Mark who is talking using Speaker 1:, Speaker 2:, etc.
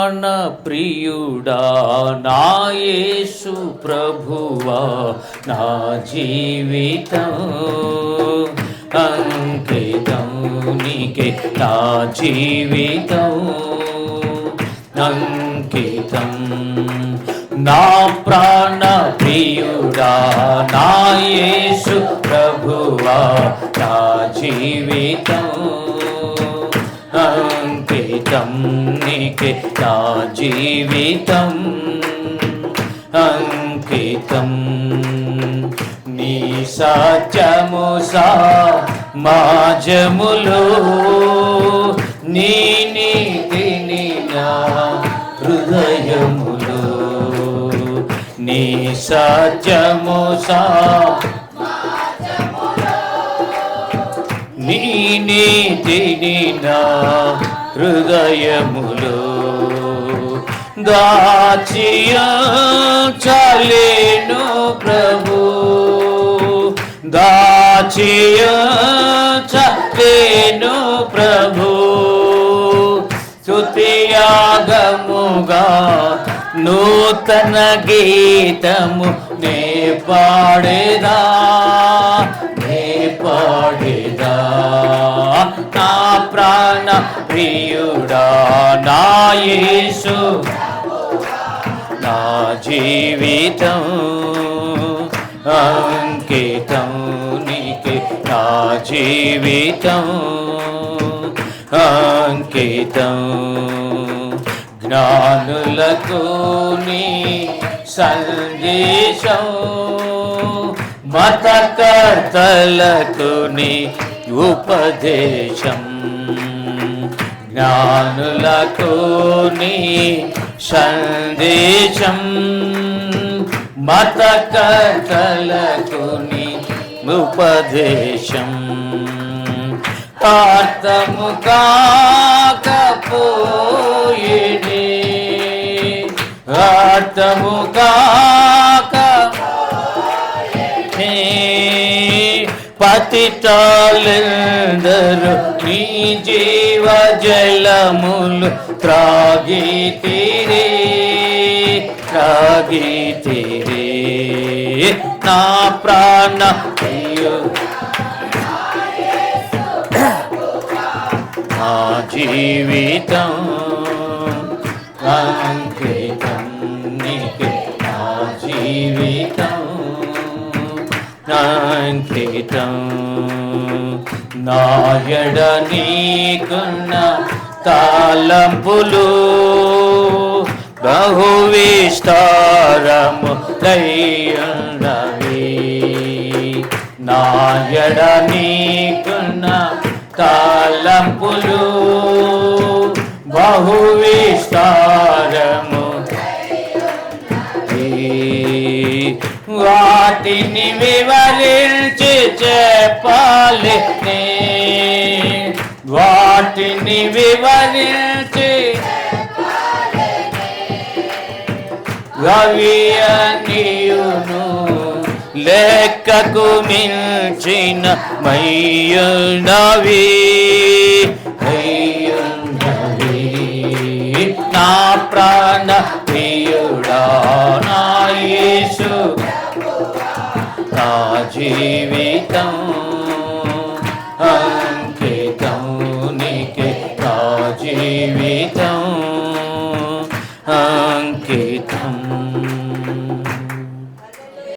Speaker 1: ప్రాణ ప్రియుడా నా యేసు ప్రభువా నా జీవితం అంకితం నీకే నా జీవితం అంకితం నా ప్రాణ ప్రియుడా నా యేసు ప్రభువా నా జీవితం అంకితం నీకే నా జీవితం అంకితం నీ సత్యము సమాజములో నీ నీతిని నా హృదయములో నీ సత్యము నీ నీతిని నా హృదయములో దాచియలేను ప్రభు దాచియలేను ప్రభు స్తుతియాగముగా నూతన గీతము నే పాడేదా నా ప్రాణ ప్రియుడా నా యేసు నా జీవితం అంకితం నీకే నా జీవితం అంకితం జ్ఞానులకు నీ సందేశం మతకర్తలకు నీ ఉపదేశం జ్ఞానులకు నీ సందేశం మతకర్తలకు నీ ఉపదేశం అర్థము కాకపోయేది అర్థము పతితాలెందరు నీ జీవ జలములు త్రాగితిరే నా ప్రాణ నా జీవితం అంకితం నీకే నా జీవితం అంకితం నాయడ నీకున్న తాళంపులు బహు విస్తారము దయ్యున్నవి నాయడ నీకున్న తాళంపులు బహు విస్తారము వాటిని వివరించి చెప్పాలి వాటిని వివరించి రవియనియును లెక్కకు మించిన మయ్యున్నవి నా ప్రాణ ప్రియుడా నా యేసు నా జీవితం అంకితం నీకే నా జీవితం అంకితం